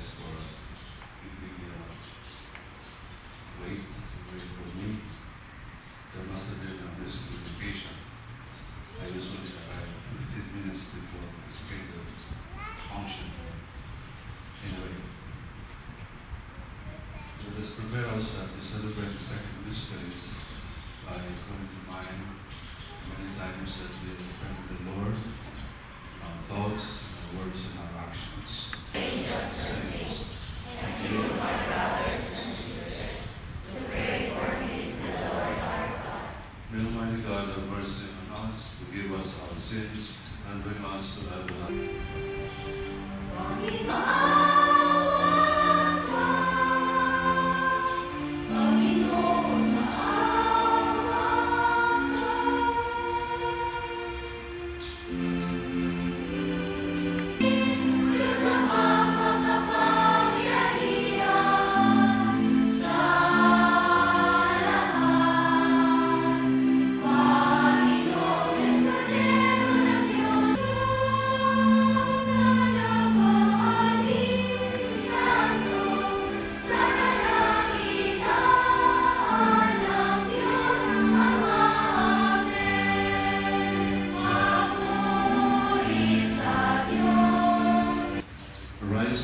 guys for keeping wait for me. There must have been a miscommunication. I usually arrive 15 minutes before the scheduled function. Anyway, let us prepare ourselves to celebrate the second mysteries by calling to mind many times that we have spent with the Lord, our thoughts, our words, and our actions. Saints, and you, my brothers and sisters, to pray for me to the Lord our God. May Almighty God have mercy on us, forgive us our sins, and bring us to everlasting life.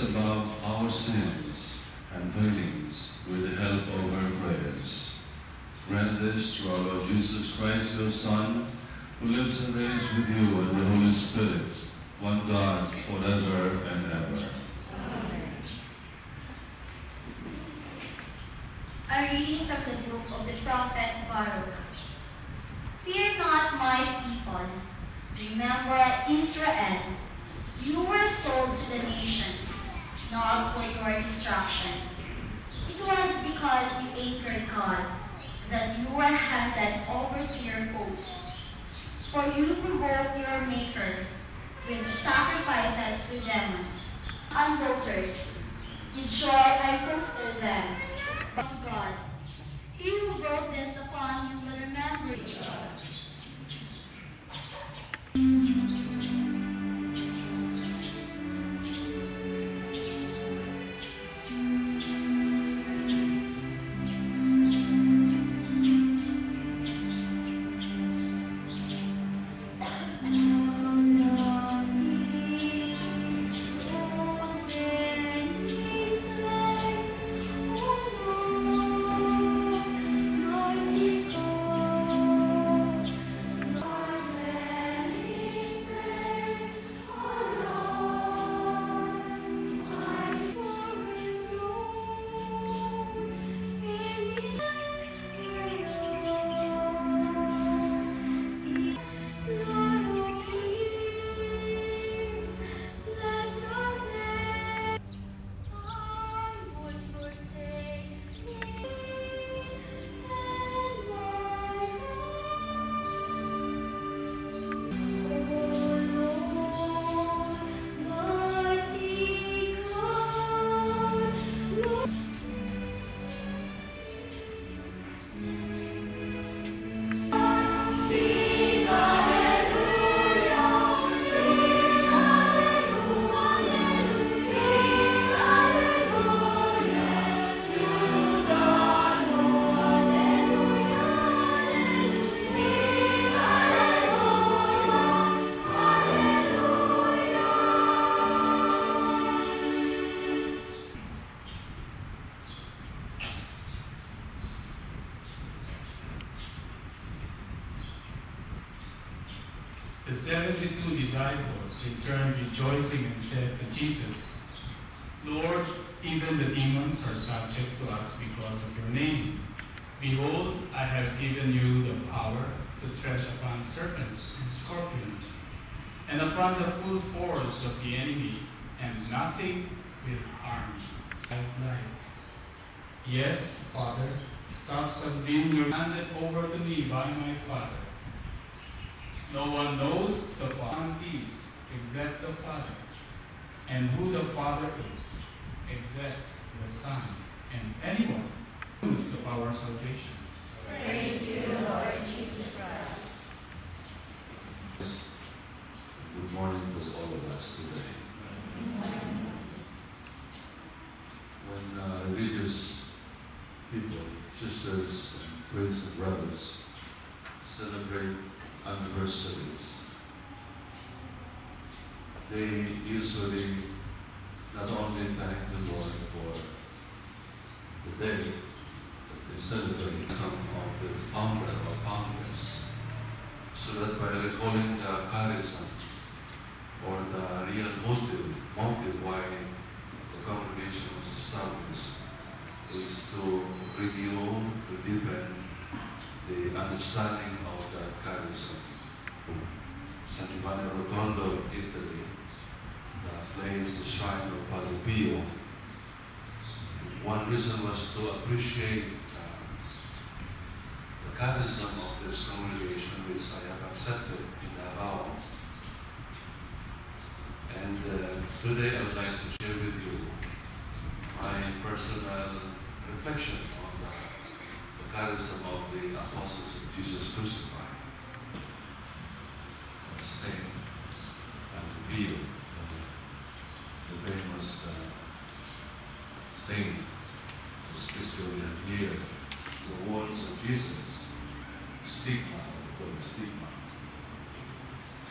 Above our sins and failings with the help of our prayers. Grant this through our Lord Jesus Christ, your Son, who lives and reigns with you and the Holy Spirit, one God, forever and ever. Amen. A reading from the book of the prophet Baruch. Fear not, my people. Remember, Israel, you were sold to the nations, not for your destruction. It was because you anchored God that you were handed over to your foes. For you provoked your Maker with sacrifices to demons and daughters. With joy I fostered them. But God, He who brought this upon you will remember you. The 72 disciples returned rejoicing and said to Jesus, Lord, even the demons are subject to us because of your name. Behold, I have given you the power to tread upon serpents and scorpions, and upon the full force of the enemy, and nothing will harm you. Yes, Father, such has been handed over to me by my Father. No one knows the Father is except the Father, and who the Father is except the Son, and anyone who is of our salvation. Praise you, Lord Jesus Christ. Good morning to all of us today. brothers celebrate anniversaries, they usually not only thank the Lord for the day that they celebrate some of the founder or founders, so that by recalling the charism or the real motive why the congregation was established is to renew, to deepen the understanding of the charism. San Giovanni Rotondo of Italy plays the shrine of Padre Pio. One reason was to appreciate the charism of this congregation, which I have accepted in Davao. And today I would like to share with you my personal reflection on the charism of the apostles of Jesus crucified. Saint Padre Pio, the famous saint of Scripture we have here, the words of Jesus, stigma, we call it stigma.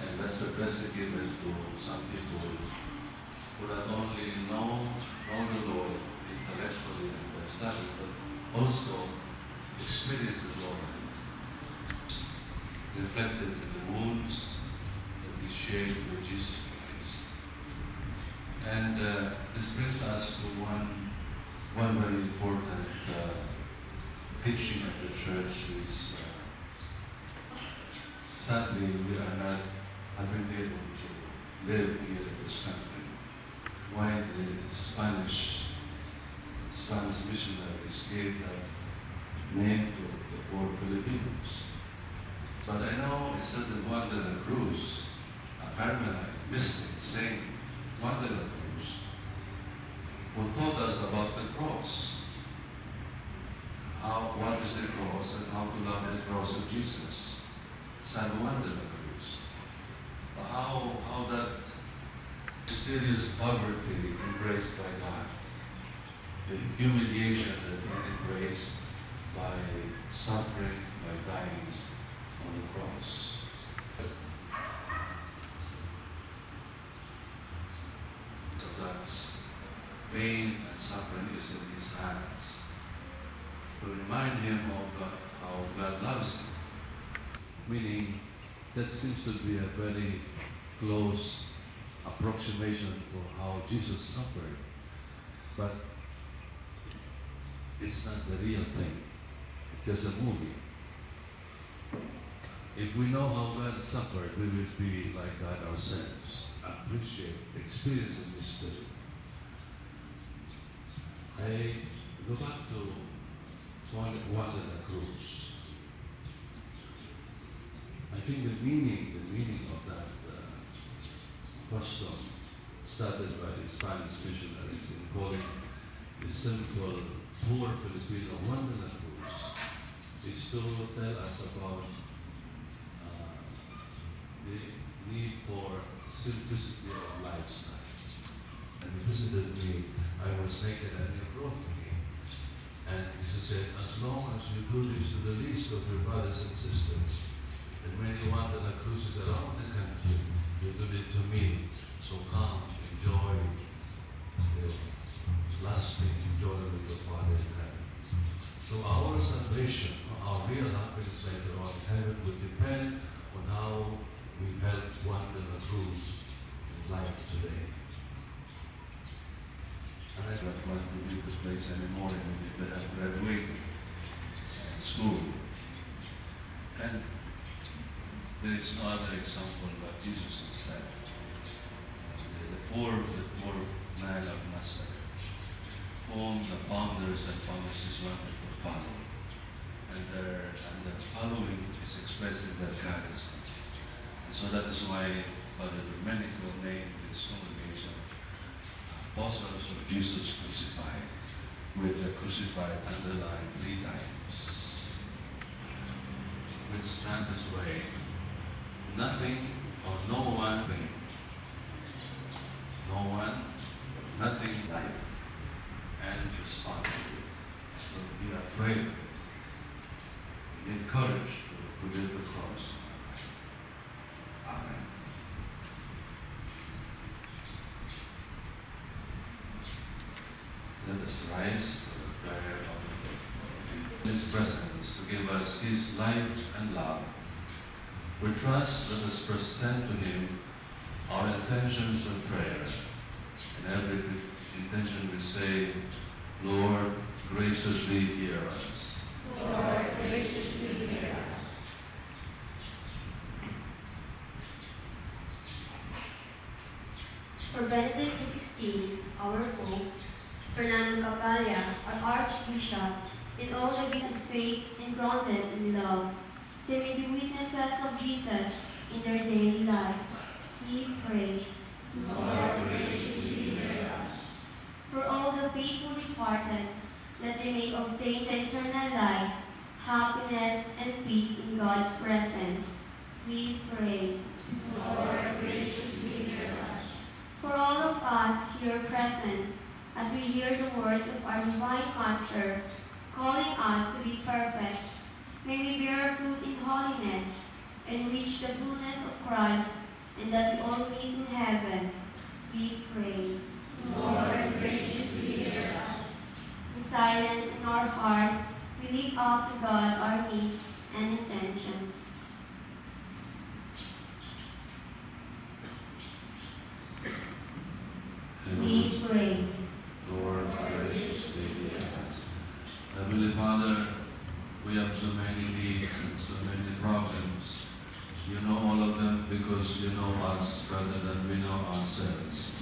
And that's a blessing given to some people who not only know the Lord intellectually and by study, but also experience the Lord, reflected in the wounds that He shared with Jesus Christ. And this brings us to one very important teaching of the church, which sadly we are not having able to live here in this country. Why the Spanish missionaries gave the name to the poor Filipinos. But I know it's certain Juan de la Cruz, a Carmelite mystic saint, Juan de la Cruz, who taught us about the cross. What is the cross and how to love the cross of Jesus. San Juan de la Cruz. How that mysterious poverty embraced by God, the humiliation that He embraced by suffering, by dying on the cross. So that's pain and suffering is in His hands, to remind him of how God loves him. Meaning, that seems to be a very close approximation to how Jesus suffered. But it's not the real thing. It's just a movie. If we know how God suffered, we will be like God ourselves. Appreciate, experience the mystery. I go back to Juan de la Cruz. I think the meaning of that custom started by the Spanish missionaries in calling the simple, poor Filipino Juan de la Cruz is to tell us about the need for simplicity of lifestyle. And he visited me, I was naked and he brought me. And Jesus said, as long as you do this to the least of your brothers and sisters, and when you want the cruises around the country, you do it to me. So come, enjoy the lasting enjoyment of the Father in heaven. So our salvation, our real happiness later on in heaven will depend on how we help Juan de la Cruz in life today. And I don't want to leave the place anymore immediately after graduating school. And there is no other example but Jesus himself. The poor man of Nazareth, whom the founders and foundresses wanted to follow. And their following is expressed in their charism. And so that is why Father Domenico named this congregation Apostles of Jesus Crucified, with the crucified underlined 3 times. Which stands this way: nothing or no one pain. No one, nothing life. And respond to it. Don't be afraid. You need courage to forget the cross. Amen. Let us rise for the prayer of His presence to give us His life and love. With trust, let us present to Him our intentions of prayer. In every intention we say, Lord, graciously hear us. Lord, graciously hear us. For Benedict XVI, our Pope, Fernando Capalla, our Archbishop, and all the good faith and grounded in love, they may be witnesses of Jesus in their daily life. We pray. Lord, graciously hear us. For all the faithful departed, that they may obtain the eternal life, happiness, and peace in God's presence. We pray. Lord, graciously hear us. For all of us here present, as we hear the words of our Divine Master, calling us to be perfect, may we bear fruit in holiness and reach the fullness of Christ, and that we all meet in heaven. We pray. Lord, graciously hear us. In silence in our heart, we lift up to God our needs and intentions. We pray. Lord, graciously hear us. Heavenly Father, we have so many needs and so many problems. You know all of them because you know us better than we know ourselves.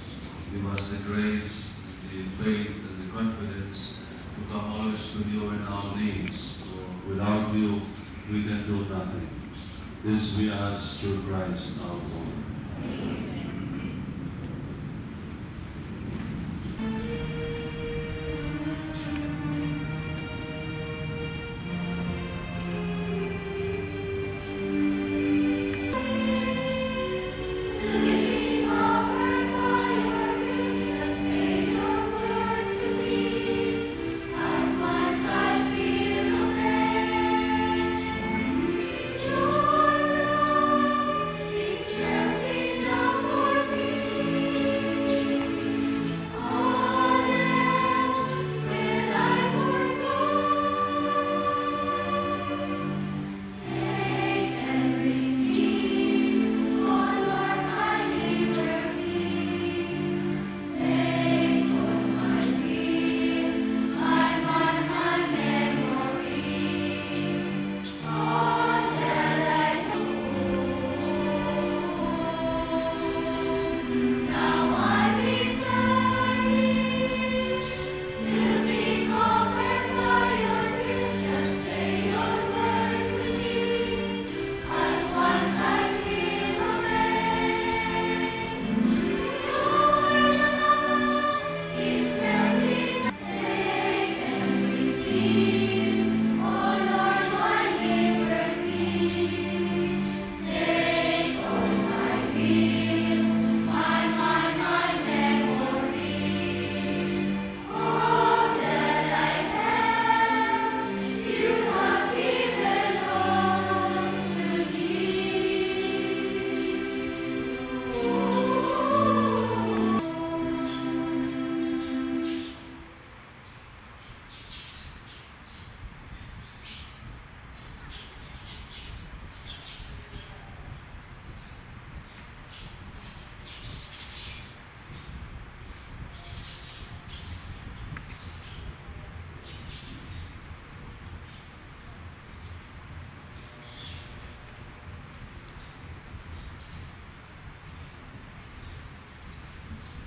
Give us the grace, the faith, and the confidence to come always to you in our needs. For without you, we can do nothing. This we ask through Christ our Lord.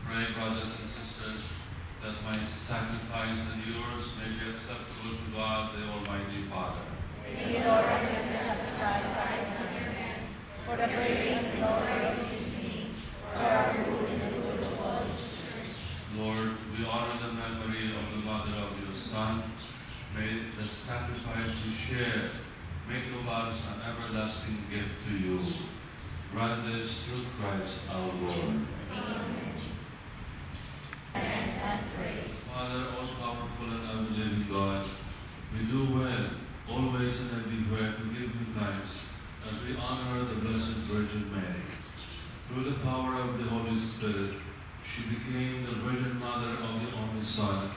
Pray, brothers and sisters, that my sacrifice and yours may be acceptable to God, the Almighty Father. May the Lord accept the sacrifice of your hands, for the praise and glory of His name, for our good and the good of all His church. Lord, we honor the memory of the mother of your Son. May the sacrifice we share make of us an everlasting gift to you. Grant this through Christ our Lord. Amen. Thanks and praise. Father, all-powerful and ever-living God, we do well, always and everywhere, to honor the Blessed Virgin Mary. Through the power of the Holy Spirit, she became the Virgin Mother of the only Son,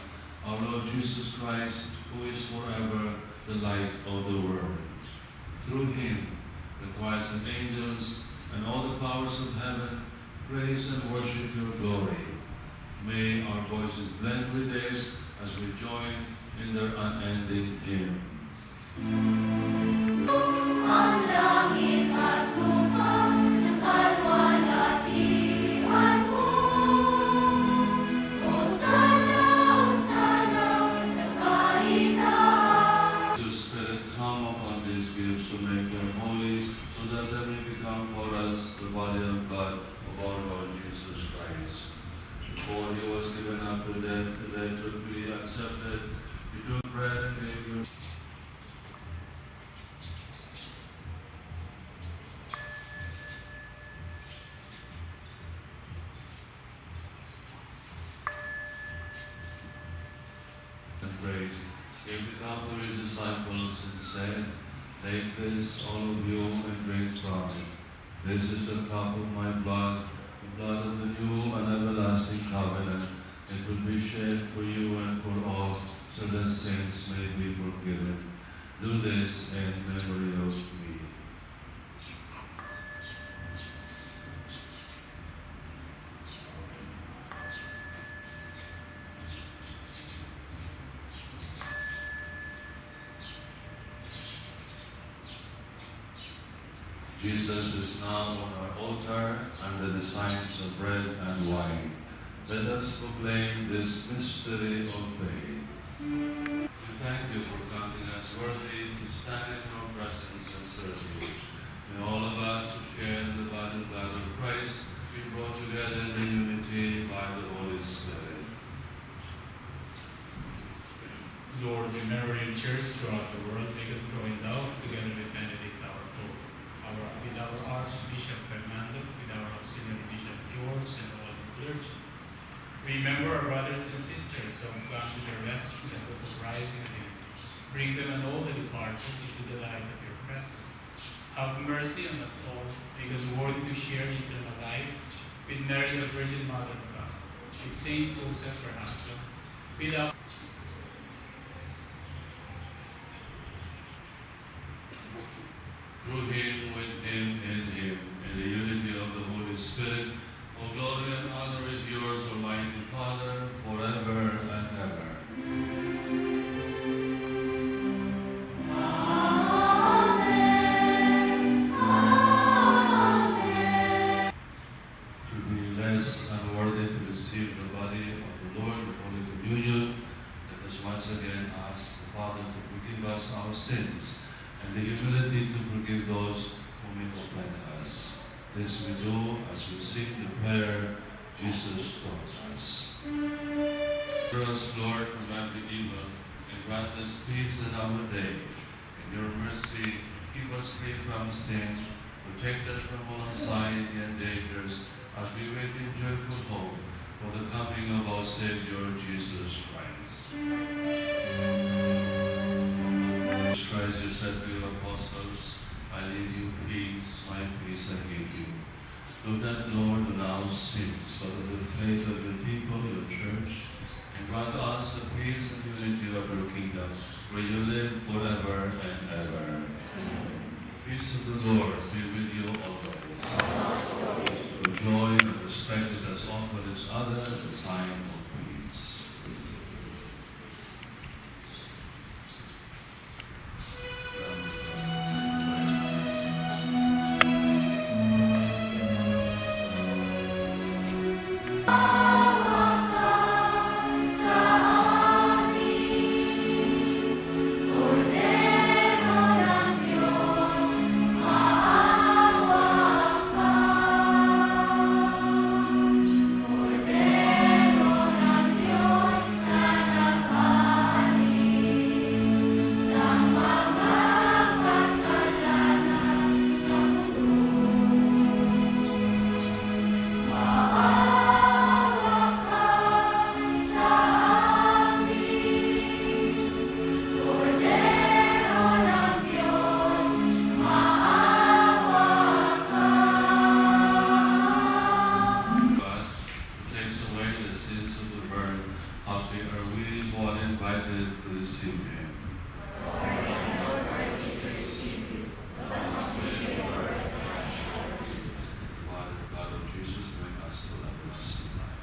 our Lord Jesus Christ, who is forever the light of the world. Through him, the choirs and angels and all the powers of heaven praise and worship your glory. May our voices blend with theirs as we join in their unending hymn. Ang langit at lupa, nagkaroon at iwan mo. Hosana, Hosana, sa kaitaan. To Spirit, come upon these gifts to make them holy, so that they may become for us the body and blood of our Lord Jesus Christ. Before he was given up to death, to be accepted, he took bread and gave you. And praised, gave the cup to his disciples and said, "Take this, all of you, and drink from it. This is the cup of my blood, the blood of the new and everlasting covenant. It will be shed for you and for all, so that sins may be forgiven. Do this in memory of me." Jesus is now on our altar under the signs of bread and wine. Let us proclaim this mystery of faith. We thank you for counting us worthy to stand in your presence and serve you. May all of us who share in the body and blood of Christ be brought together in unity by the Holy Spirit. Lord, remember your church throughout the world. Make us grow in love together with Benedict our Pope, with our Archbishop Fernando, with our Auxiliary Bishop George, and all the clergy. Remember our brothers and sisters who have gone to their rest and the hope of rising again. Bring them and all the departed into the light of your presence. Have mercy on us all, make us worthy to share eternal life with Mary, the Virgin Mother of God, with Saint Joseph, her husband, with our Jesus. Through him, with him, in him, in the unity of the Holy Spirit, all glory and honor is yours, Almighty Father, forever and ever. To be less unworthy to receive the body of the Lord, the Holy Communion, let us once again ask the Father to forgive us our sins, and the humility to forgive those whom we offend us. This we do as we seek the prayer Jesus taught us. Deliver us, Lord, from every evil, and grant us peace in our day. In your mercy, keep us free from sin, protect us from all anxiety and dangers, as we wait in joyful hope for the coming of our Savior, Jesus Christ. Jesus Christ, you said to your apostles, "I leave you peace, my peace I give you." Do that, Lord, on our sins, for the faith of your people, your church, and grant us the peace and unity of your kingdom, where you live forever and ever. Peace of the Lord be with you always. With joy and respect, let us offer each other the sign of peace. Cordero invited to receive him. Father, God of Jesus, bring us to everlasting life.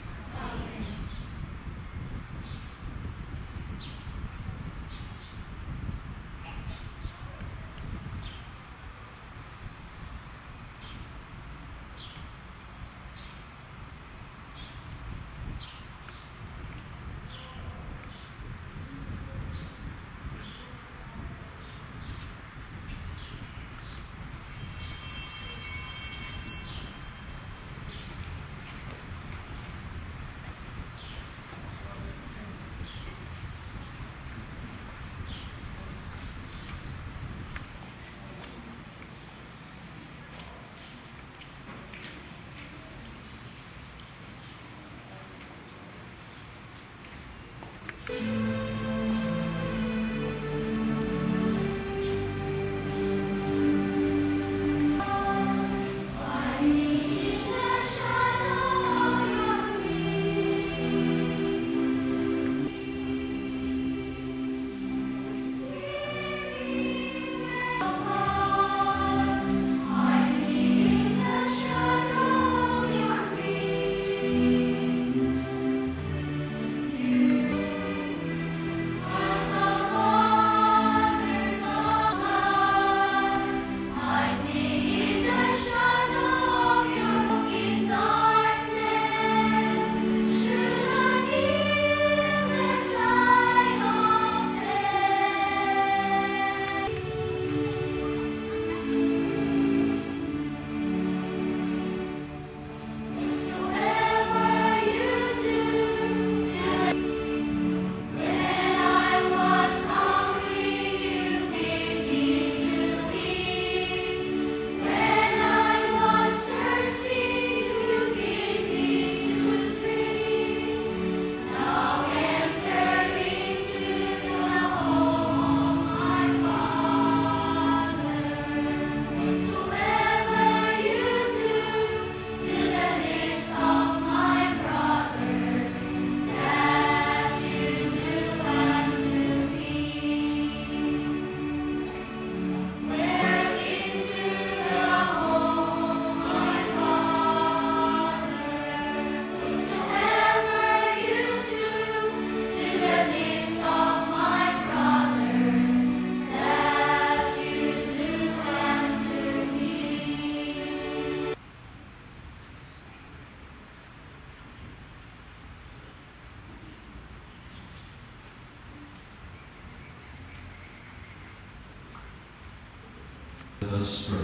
Let us pray.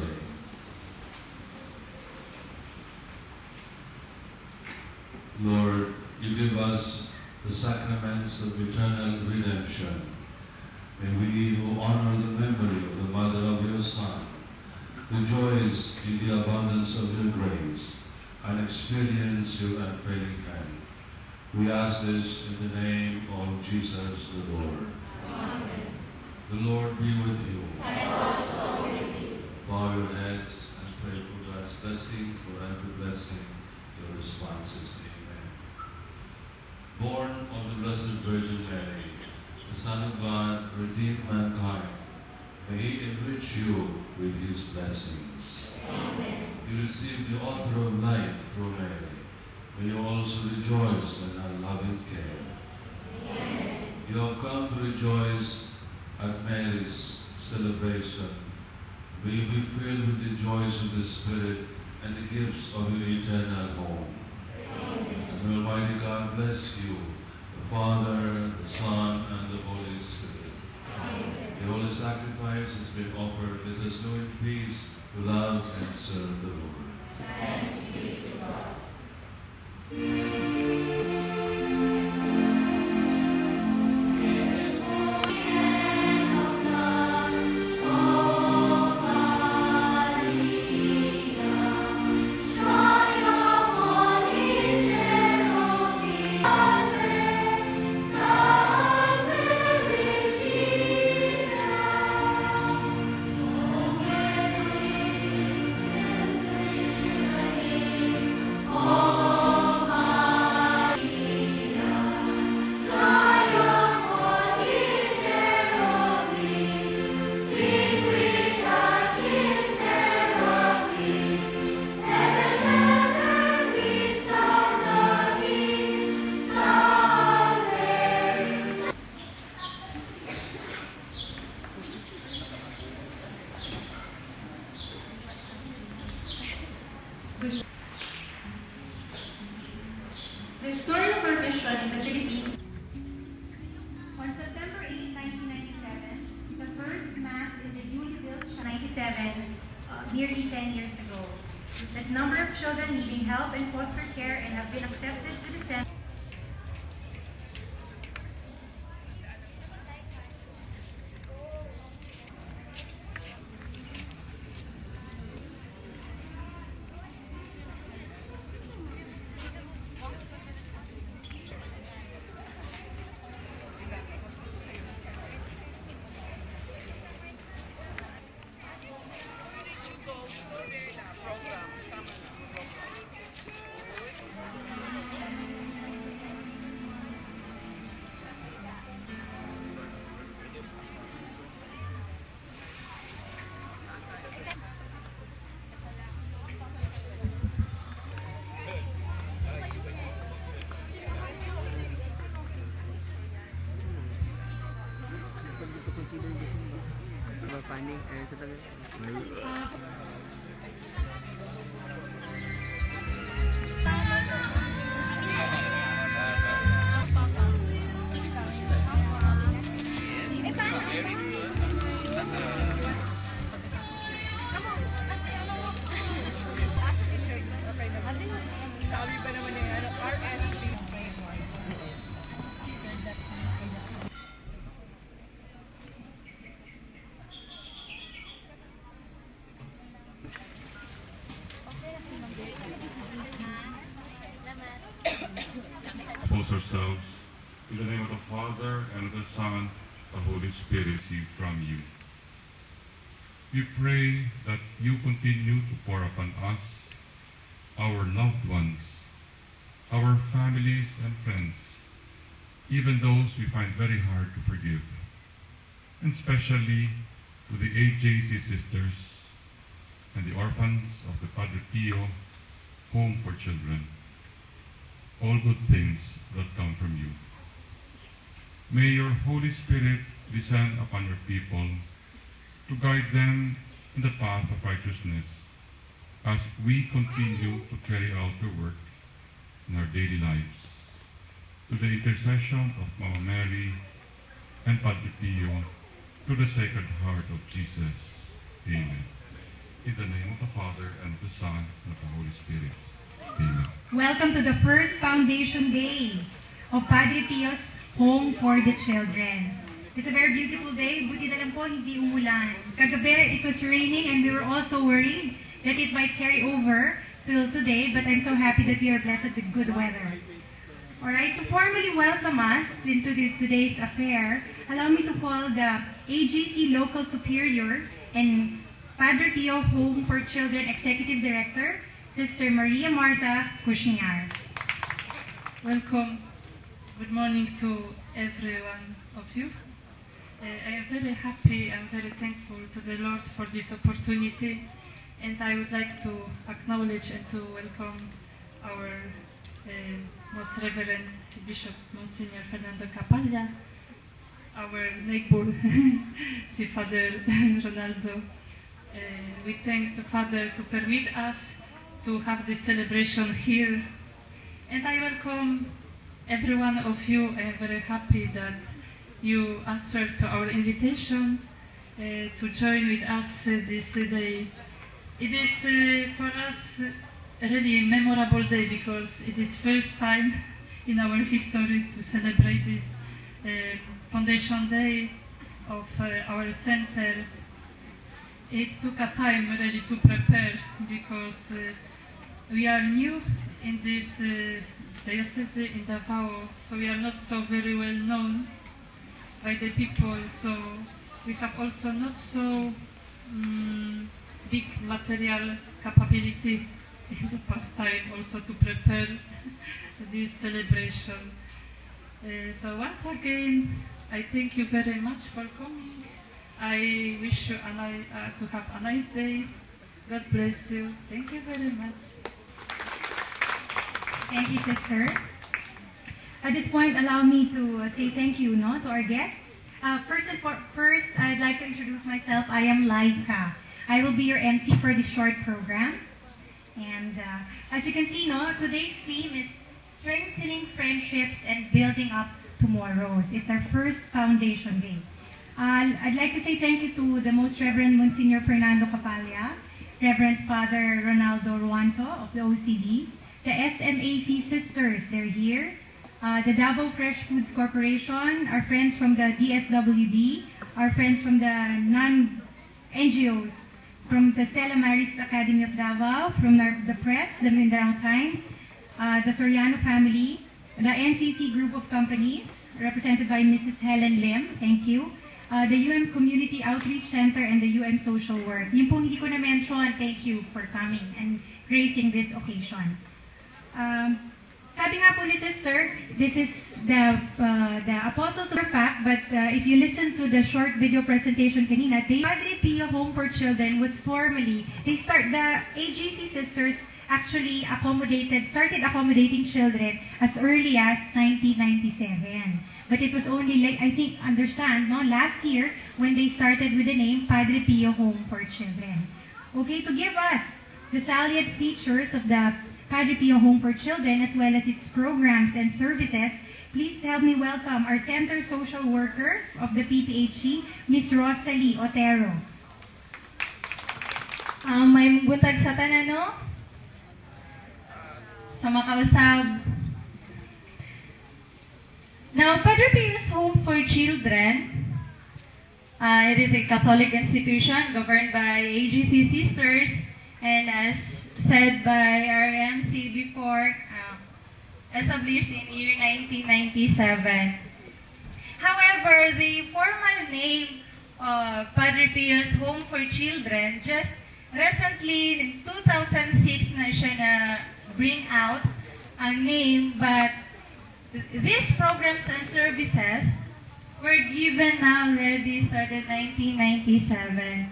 Lord, you give us the sacraments of eternal redemption. May we who honor the memory of the mother of your Son rejoice in the abundance of your grace and experience your unfailing hand. We ask this in the name of Jesus the Lord. Amen. The Lord be with you. And also with you. Bow your heads and pray for God's blessing, for every blessing. Your response is Amen. Born of the Blessed Virgin Mary, the Son of God redeemed mankind. May He enrich you with His blessings. Amen. You receive the author of life through Mary. May you also rejoice in her loving care. Amen. You have come to rejoice at Mary's celebration. May you be filled with the joys of the Spirit and the gifts of your eternal home. Amen. And may Almighty God bless you, the Father, the Son, and the Holy Spirit. Amen. The holy sacrifice has been offered. Let us go in peace to love and serve the Lord. Thanks be to God. Son nearly 10 years ago. The number of children needing help and foster care and have been accepted to the center. Panik sa tabi. Compose ourselves in the name of the Father, and of the Son, the Holy Spirit, receive from you. We pray that you continue to pour upon us, our loved ones, our families and friends, even those we find very hard to forgive, and especially to the AJC sisters and the orphans of the Padre Pio Home for Children, all good things that come from you. May your Holy Spirit descend upon your people to guide them in the path of righteousness as we continue to carry out your work in our daily lives. To the intercession of Mama Mary and Padre Pio, to the Sacred Heart of Jesus. Amen. In the name of the Father, and of the Son, and of the Holy Spirit. Amen. Welcome to the first Foundation Day of Padre Pio's Home for the Children. It's a very beautiful day. Buti na lang po, hindi umulan. Kagabi, it was raining and we were also worried that it might carry over till today, but I'm so happy that we are blessed with good weather. Alright, to formally welcome us into today's affair, allow me to call the AGC Local Superior and Padre Pio Home for Children Executive Director, Sister Maria Marta Cushniar. Welcome. Good morning to every one of you. I am very happy and very thankful to the Lord for this opportunity, and I would like to acknowledge and to welcome our Most Reverend Bishop Monsignor Fernando Capalla, our neighbor, si Father Ronaldo. We thank the Father to permit us to have this celebration here, and I welcome every one of you. I am very happy that you answered to our invitation to join with us this day. It is for us really a memorable day because it is first time in our history to celebrate this Foundation Day of our center. It took a time really to prepare because we are new in this diocese in Davao, so we are not so very well known by the people, so we have also not so big material capability in the past time also to prepare this celebration. So once again, I thank you very much for coming. I wish you to have a nice day. God bless you. Thank you very much. Thank you, sister. At this point, allow me to say thank you to our guests. First, I'd like to introduce myself. I am Laika. I will be your MC for this short program. And as you can see, today's theme is strengthening friendships and building up tomorrows. It's our first Foundation Day. I'd like to say thank you to the Most Reverend Monsignor Fernando Capalla Reverend Father Ronaldo Ruanto of the OCD, the SMAC Sisters, they're here, the Davao Fresh Foods Corporation, our friends from the DSWD, our friends from the non-NGOs, from the Stella Maris Academy of Davao, from the press, the Mindanao Times, the Soriano family, the NCC group of companies, represented by Mrs. Helen Lim, thank you, the UM Community Outreach Center, and the UM Social Work. Yung pong hindi ko na-mention, thank you for coming and gracing this occasion. Sabi nga po ni Sister, this is the Apostles of Fact, but if you listen to the short video presentation kanina, Padre Pio Home for Children was formally, the AGC Sisters actually started accommodating children as early as 1997. But it was only, like, I think, last year when they started with the name Padre Pio Home for Children. Okay, to give us the salient features of the Padre Pio Home for Children as well as its programs and services, please help me welcome our Center Social Worker of the PPHC, Ms. Rosalie Otero. May buntag sa tanano, sa makausab. Now, Padre Pio's Home for Children, it is a Catholic institution governed by AGC Sisters, and as said by our MC before, established in year 1997. However, the formal name of Padre Pio's Home for Children just recently in 2006 na siya na bring out ang name, but these programs and services were given already started 1997.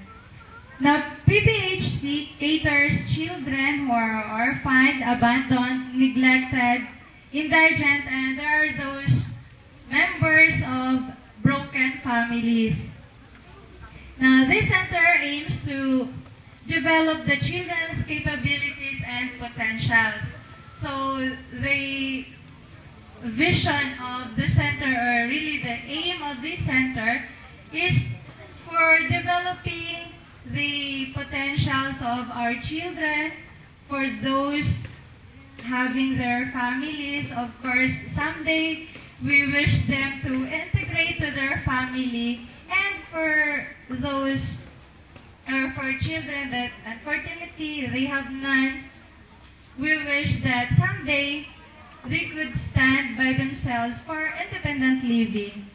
Now, PPHC caters children who are orphaned, abandoned, neglected, indigent, and there are those members of broken families. Now, this center aims to develop the children's capabilities and potentials. So, the vision of the center, or really the aim of this center, is for developing the potentials of our children, for those having their families. Of course, someday we wish them to integrate to their family, and for those, or for children that unfortunately they have none, we wish that someday they could stand by themselves for independent living.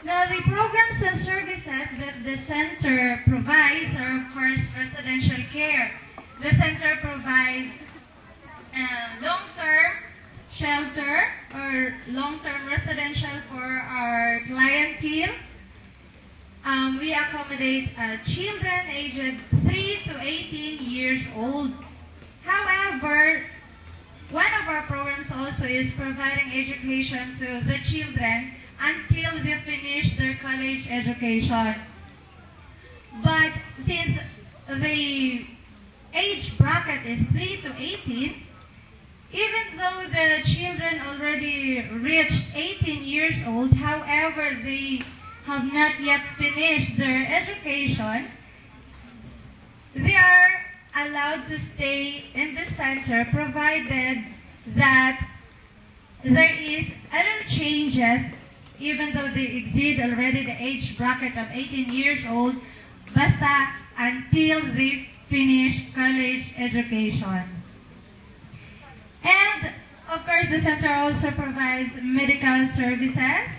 Now, the programs and services that the center provides are, of course, residential care. The center provides long-term shelter or long-term residential for our clientele. We accommodate children aged 3 to 18 years old. However, one of our programs also is providing education to the children until they finish their college education. But since the age bracket is 3 to 18, even though the children already reached 18 years old, however, they have not yet finished their education, they are allowed to stay in the center provided that there is other changes, even though they exceed already the age bracket of 18 years old, basta until they finish college education. And of course, the center also provides medical services,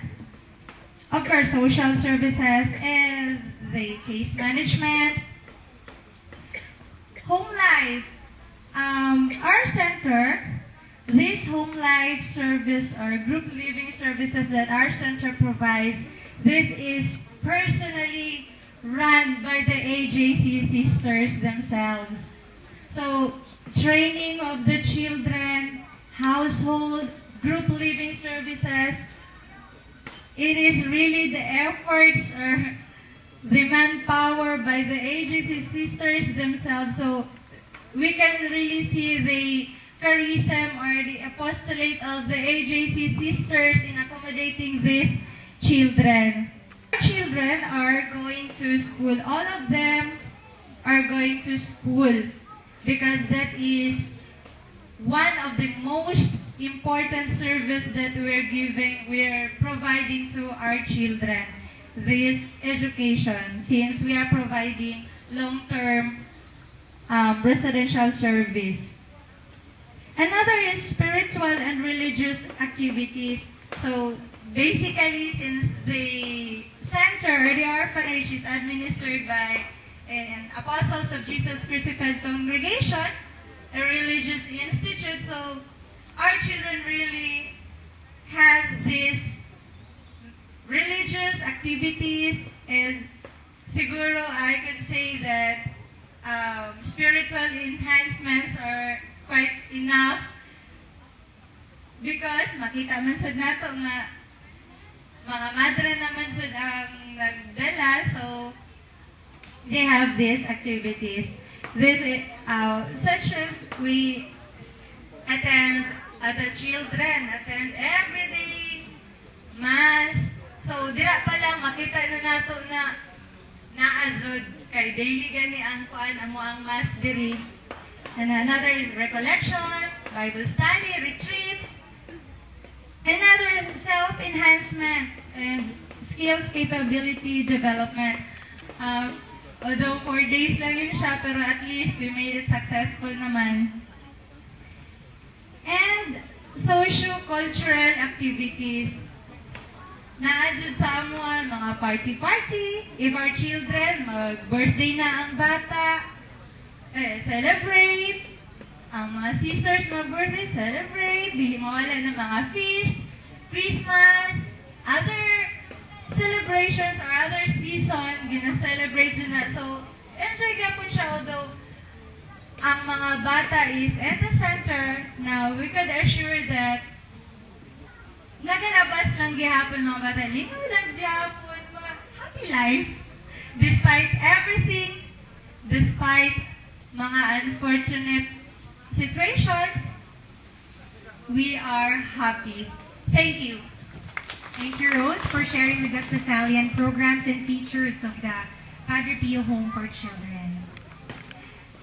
of course, social services, and the case management. Home life. Our center, this home life service or group living services that our center provides, this is personally run by the AJC sisters themselves. So, training of the children, household, group living services, it is really the efforts or the manpower by the AGC sisters themselves. So we can really see the charism or the apostolate of the AGC sisters in accommodating these children. Our children are going to school. All of them are going to school. because that is one of the most important service that we're providing to our children, this education, since we are providing long-term residential service. Another is spiritual and religious activities. So basically, since the center, the orphanage is administered by an Apostles of Jesus Crucified Congregation, a religious institute, so our children really have these religious activities, and siguro I could say that spiritual enhancements are quite enough because makita man sad nato nga mga madre naman sad ang nagdala, so they have these activities. Such as we attend the children attend every day mass. So dira pa lang makita na nato na naazod kay daily gani ang kuan amo ang mass diri. And another is recollection, Bible study, retreats. Another self-enhancement and skills capability development. Although 4 days lang yun siya, pero at least we made it successful naman. And socio-cultural activities. Naadjud sa amuan, mga party-party. If our children, mag-birthday na ang bata, celebrate. Ang mga sisters, mag-birthday, celebrate. Dili mawala ng mga feast, Christmas, other celebrations or other season, gina-celebrate yun na. So, enjoy ka po siya, although ang mga bata is at the center. Now, we could assure that nagalabas lang gihapon mga bata. Lingaw lang gihapon, mga happy life. Despite everything, despite mga unfortunate situations, we are happy. Thank you. Thank you, Rose, for sharing with us the salient programs and features of the Padre Pio Home for Children.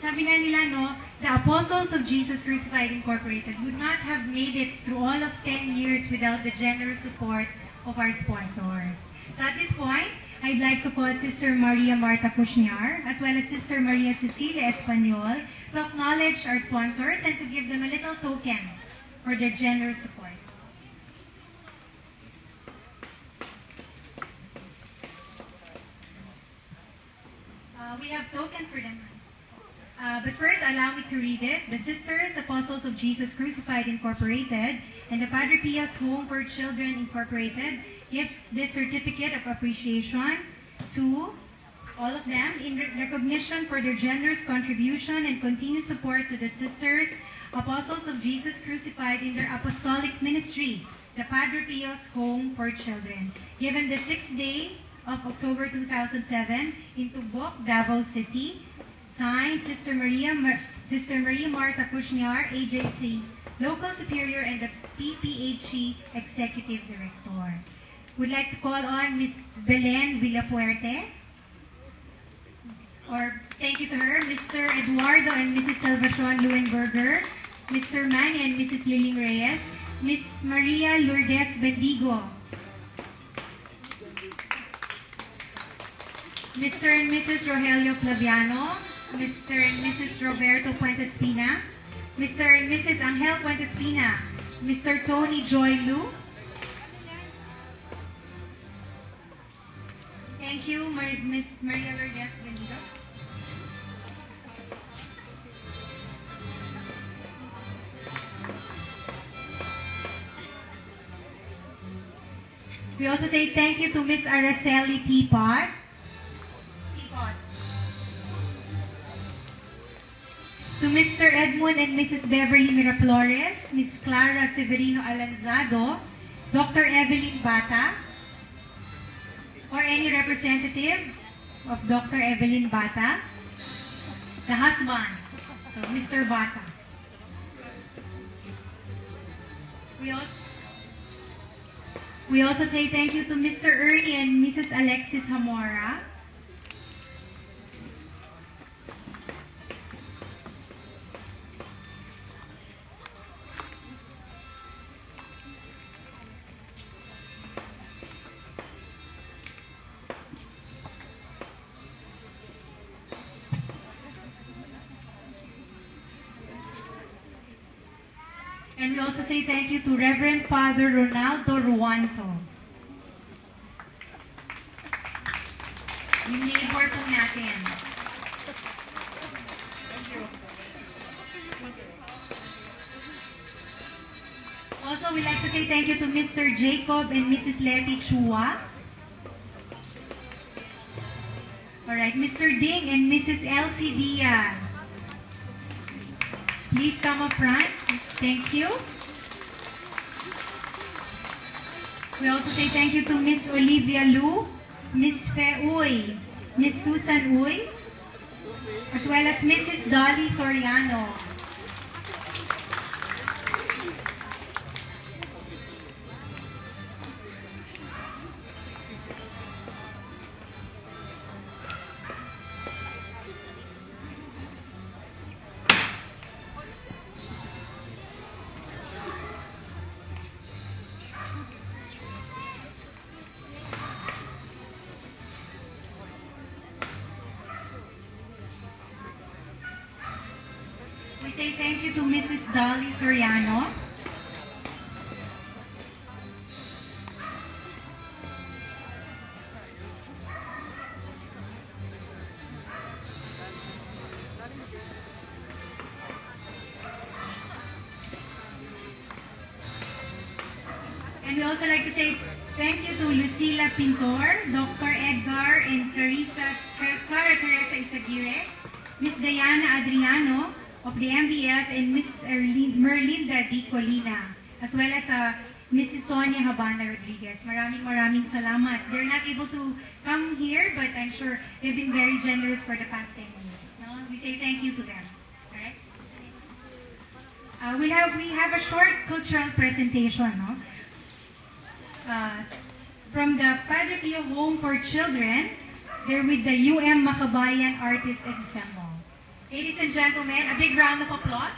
Sabi nga nila, no, the Apostles of Jesus Crucified Incorporated would not have made it through all of 10 years without the generous support of our sponsors. So at this point, I'd like to call Sister Maria Marta Cushniar, as well as Sister Maria Cecilia Espanyol, to acknowledge our sponsors and to give them a little token for their generous support. We have tokens for them. But first, allow me to read it. The Sisters, Apostles of Jesus Crucified Incorporated, and the Padre Pio's Home for Children Incorporated gives this certificate of appreciation to all of them in recognition for their generous contribution and continued support to the Sisters, Apostles of Jesus Crucified in their apostolic ministry, the Padre Pio's Home for Children, given the 6th day of October 2007 in Tubok, Davao City. Signed, Sister Maria Marta Cushniar, AJC, Local Superior and the PPHC Executive Director. Would like to call on Ms. Belen Villafuerte, or thank you to her, Mr. Eduardo and Mrs. Salvacion Luenberger, Mr. Manny and Mrs. Liling Reyes, Ms. Maria Lourdes Bendigo, Mr. and Mrs. Rogelio Flaviano, Mr. and Mrs. Roberto Puentespina, Mr. and Mrs. Angel Puentespina, Mr. Tony Joy Lu. Thank you, Ms. Maria Lourdes Bendigo. We also say thank you to Ms. Araceli Teapot. To Mr. Edmund and Mrs. Beverly Miraflores, Ms. Clara Severino Alanzado, Dr. Evelyn Bata, or any representative of Dr. Evelyn Bata, the husband, so Mr. Bata. We also say thank you to Mr. Ernie and Mrs. Alexis Hamora. And we also say thank you to Reverend Father Ronaldo Ruanto. Yung neighbor po natin. Thank you. Also, we'd like to say thank you to Mr. Jacob and Mrs. Letty Chua. Alright, Mr. Ding and Mrs. Elsie Diaz. Please come up front. Thank you. We also say thank you to Miss Olivia Lu, Miss Fe Uy, Miss Susan Uy, as well as Mrs. Dolly Soriano. We say thank you to Mrs. Dolly Soriano. And we also like to say thank you to Lucila Pintor, Dr. Edgar and Clara Teresa Isaguirre, Miss Diana Adriano of the MBF, and Miss Merlinda D. Colina, as well as Mrs. Sonia Habana Rodriguez. Maraming salamat. They're not able to come here, but I'm sure they've been very generous for the past 10 years. No? We say thank you to them. Right? We have a short cultural presentation, no? From the Padre Pio Home for Children. They're with the UM Makabayan Artist Ensemble. Ladies and gentlemen, a big round of applause.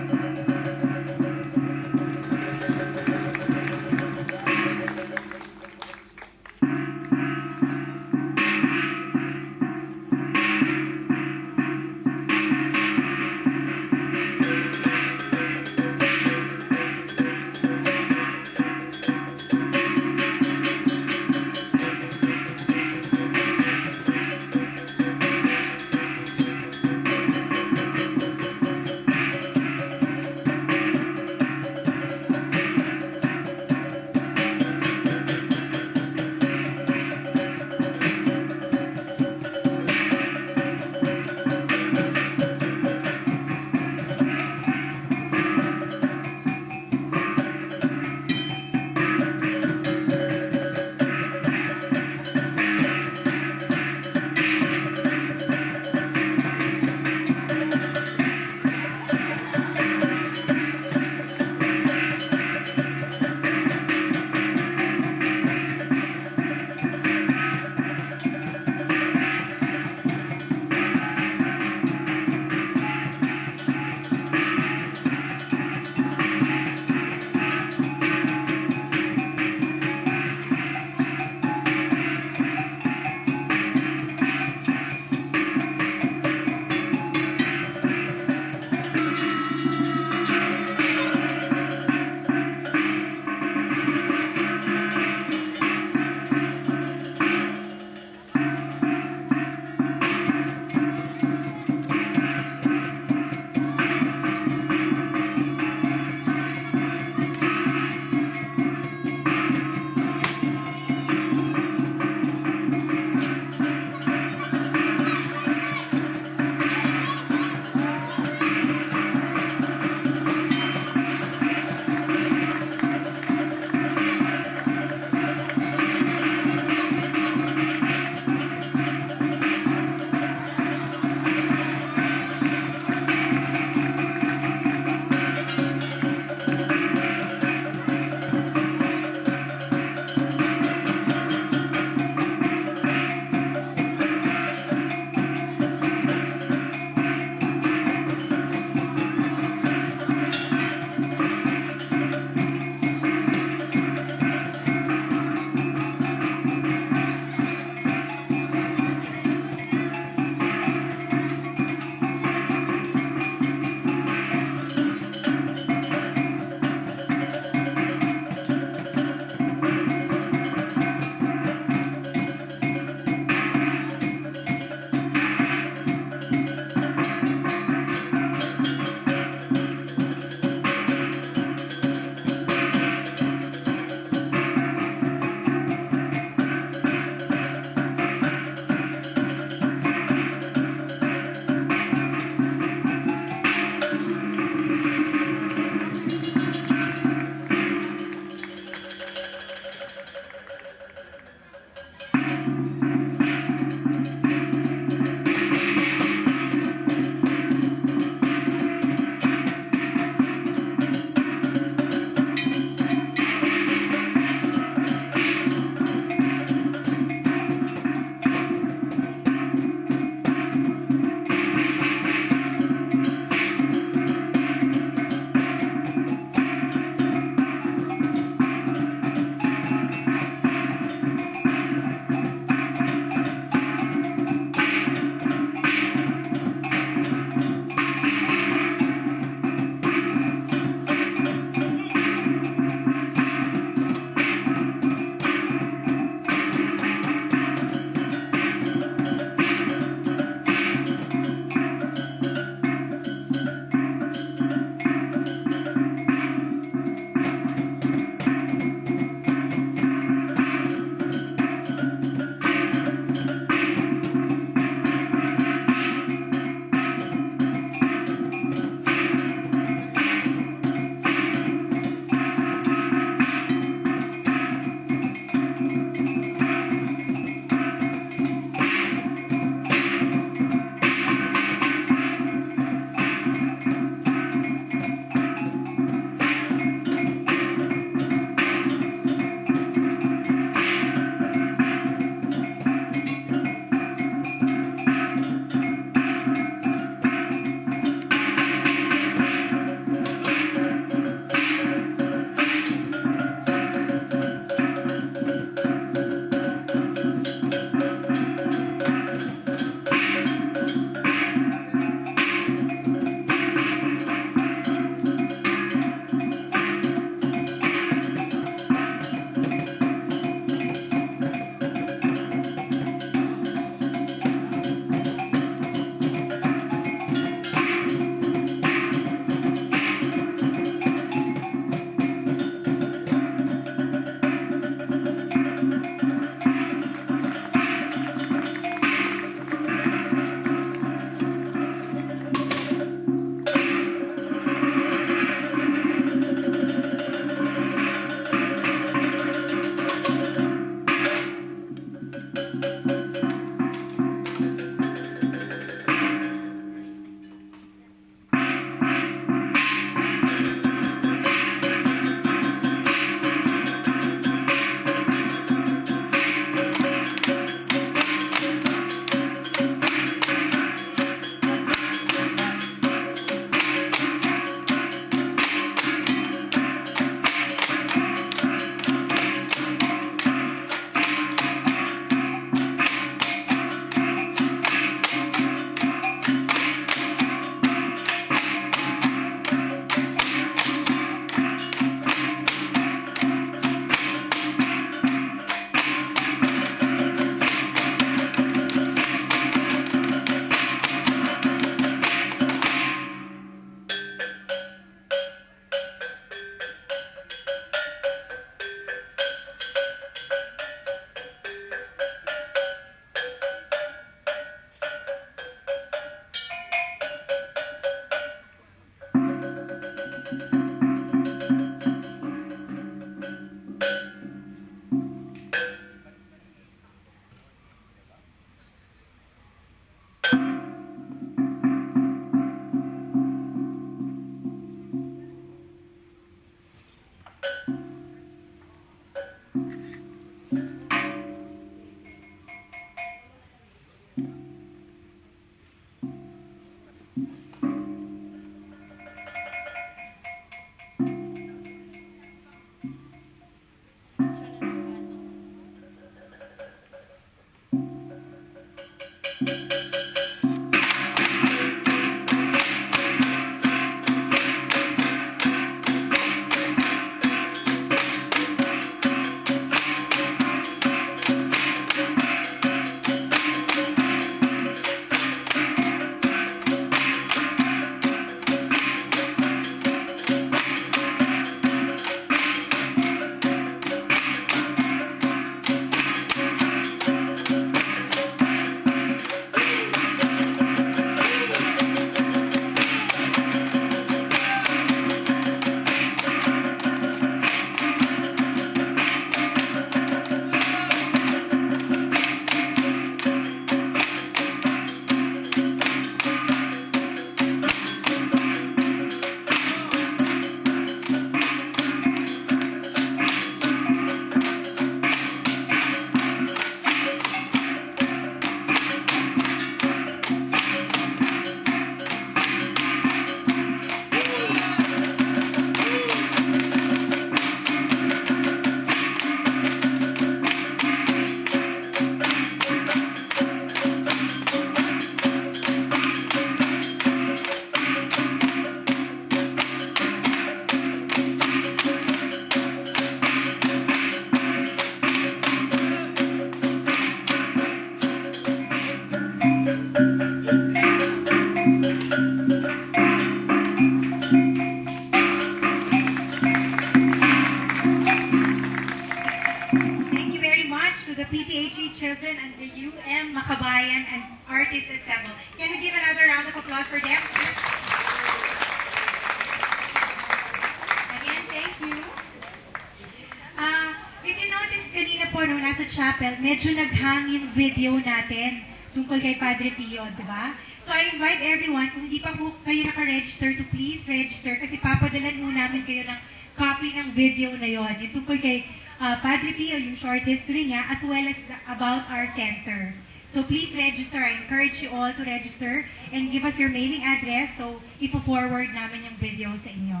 Medyo naghang yung video natin tungkol kay Padre Pio, di ba? So I invite everyone, kung hindi pa po kayo naka-register, to please register kasi papadalan mo namin kayo ng copy ng video na yon. Yung tungkol kay Padre Pio, yung short history niya, as well as about our center. So please register. I encourage you all to register and give us your mailing address so ipo-forward namin yung video sa inyo.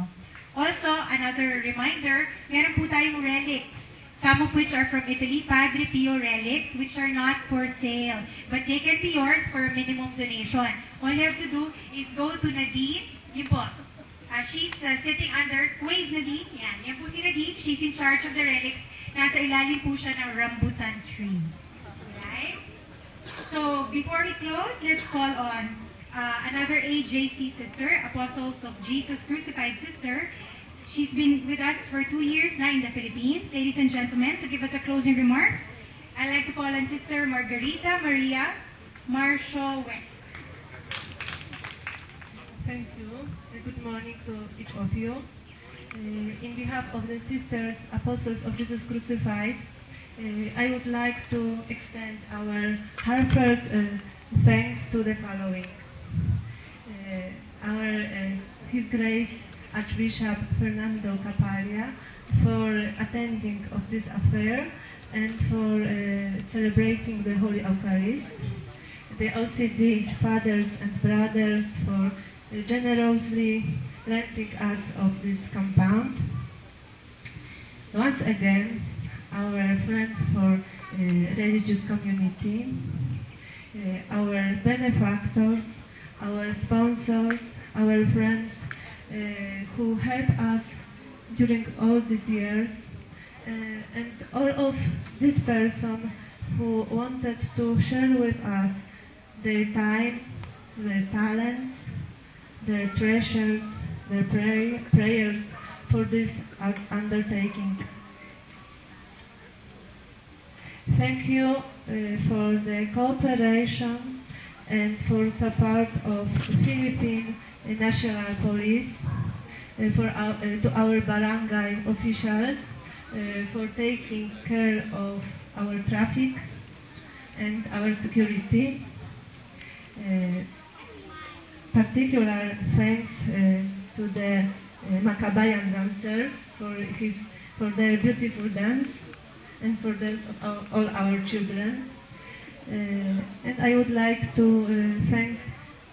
Also, another reminder, meron po tayong relics. Some of which are from Italy, Padre Pio relics, which are not for sale. But they can be yours for a minimum donation. All you have to do is go to Nadine, yun po. She's sitting under, wave Nadine, yan po si Nadine, she's in charge of the relics. Nasa ilalim po siya ng rambutan tree. Right? So, before we close, let's call on another AJC sister, Apostles of Jesus Crucified sister. She's been with us for 2 years now in the Philippines. Ladies and gentlemen, to give us a closing remark, I'd like to call on Sister Margarita Maria Marshall West. Thank you. Good morning to each of you. In behalf of the Sisters Apostles of Jesus Crucified, I would like to extend our heartfelt thanks to the following. His Grace Archbishop Fernando Capalia for attending of this affair and for celebrating the Holy Eucharist. The OCD fathers and brothers for generously lending us of this compound. Once again, our friends for religious community, our benefactors, our sponsors, our friends who helped us during all these years, and all of these persons who wanted to share with us their time, their talents, their treasures, their prayers for this undertaking. Thank you for the cooperation and for support of Philippine National Police, to our barangay officials for taking care of our traffic and our security. Particular thanks to the Maccabean dancers for their beautiful dance and for the, all our children. And I would like to thank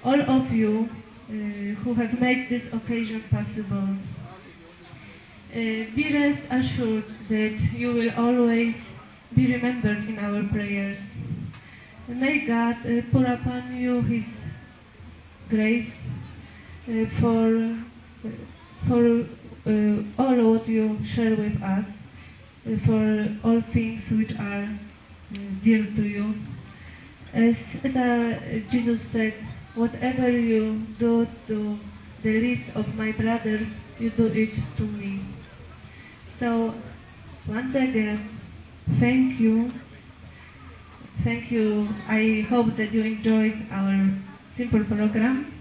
all of you who have made this occasion possible. Be rest assured that you will always be remembered in our prayers. May God pour upon you His grace for all what you share with us, for all things which are dear to you. As Jesus said, whatever you do to the least of my brothers, you do it to me. So, once again, thank you. Thank you. I hope that you enjoyed our simple program,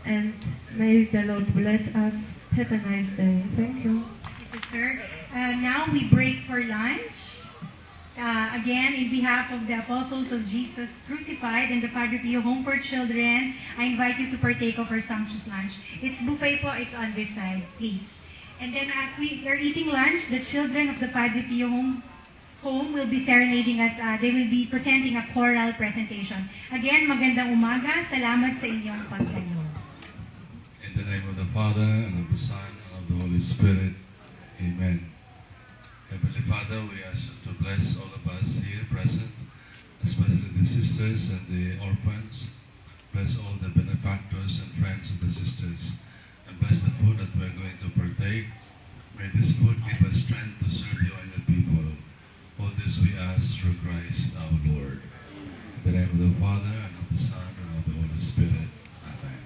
and may the Lord bless us. Have a nice day. Thank you. Thank you, sir. Now we break for lunch. Again, in behalf of the Apostles of Jesus Crucified and the Padre Pio Home for Children, I invite you to partake of our sumptuous lunch. It's buffet po, it's on this side, please. And then as we are eating lunch, the children of the Padre Pio Home will be serenading us. They will be presenting a choral presentation. Again, magandang umaga. Salamat sa inyong pagtayo. In the name of the Father, and of the Son, and of the Holy Spirit. Amen. Heavenly Father, we ask you to bless all of us here present, especially the sisters and the orphans. Bless all the benefactors and friends of the sisters. And bless the food that we are going to partake. May this food give us strength to serve you and your people. All this we ask through Christ our Lord. In the name of the Father, and of the Son, and of the Holy Spirit. Amen.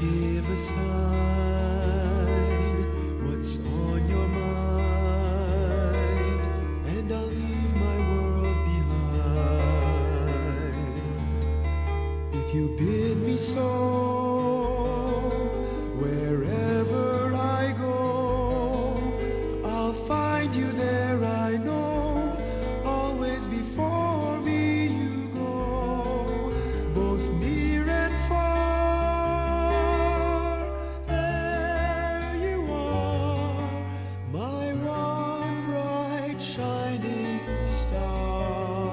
Give a sign what's on your mind, and I'll leave my world behind. If you bid me so, wherever I go, I'll find you there, I know. Always before me you go, both near and far. There you are, my one bright shining star.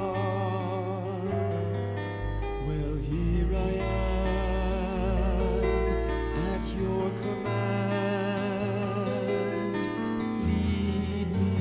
Well, here I am at your command. Lead me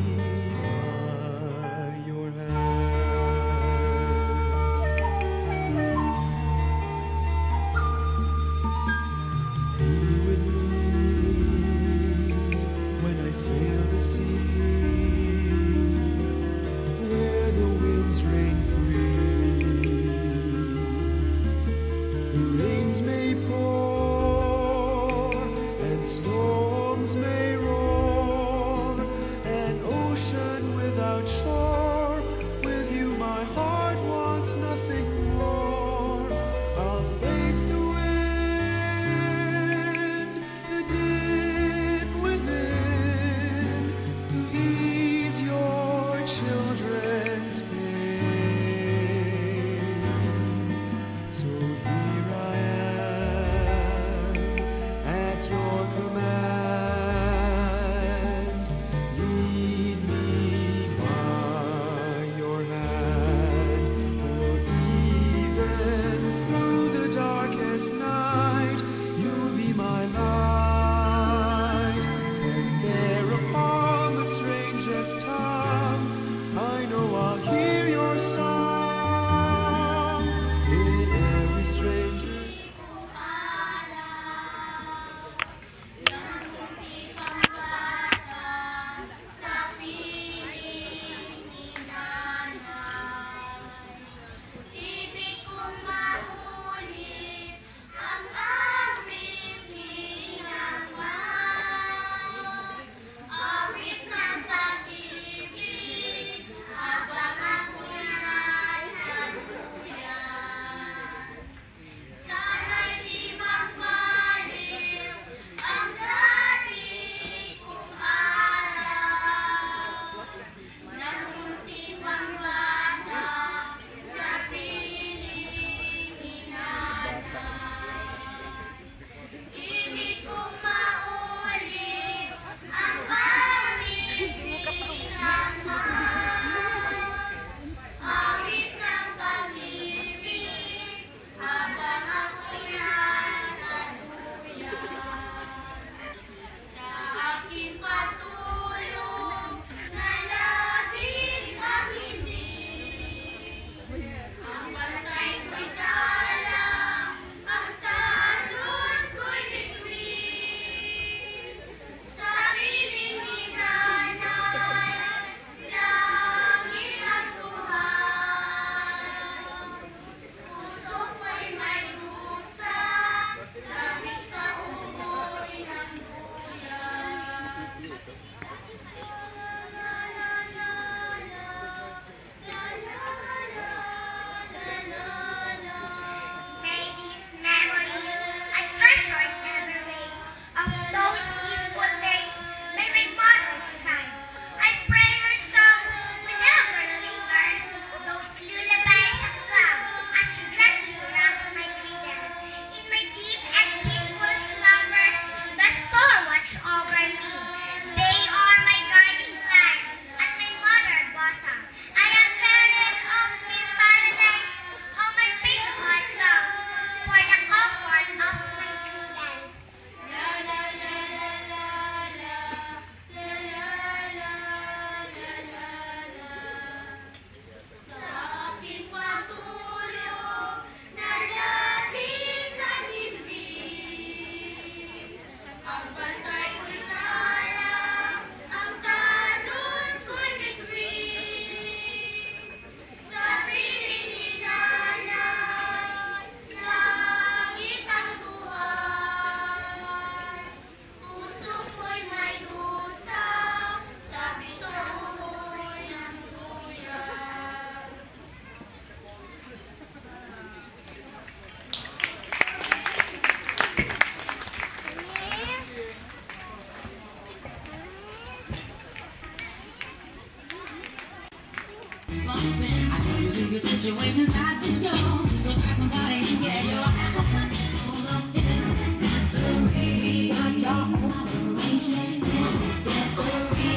Situations out the door, so grab somebody and get your ass up. Hold up in this dancery, got your operation in this dancery.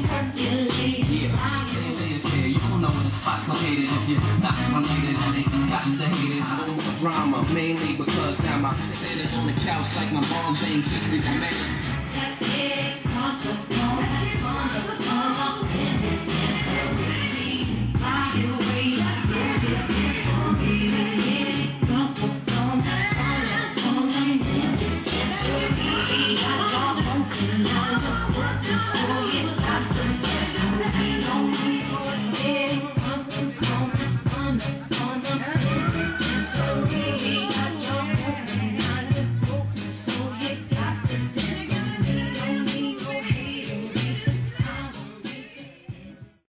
Hercules, you don't know where the spot's located if you're not related and they got to hate it. I don't want drama, mainly because now my sit on the couch like my mom James just before marriage.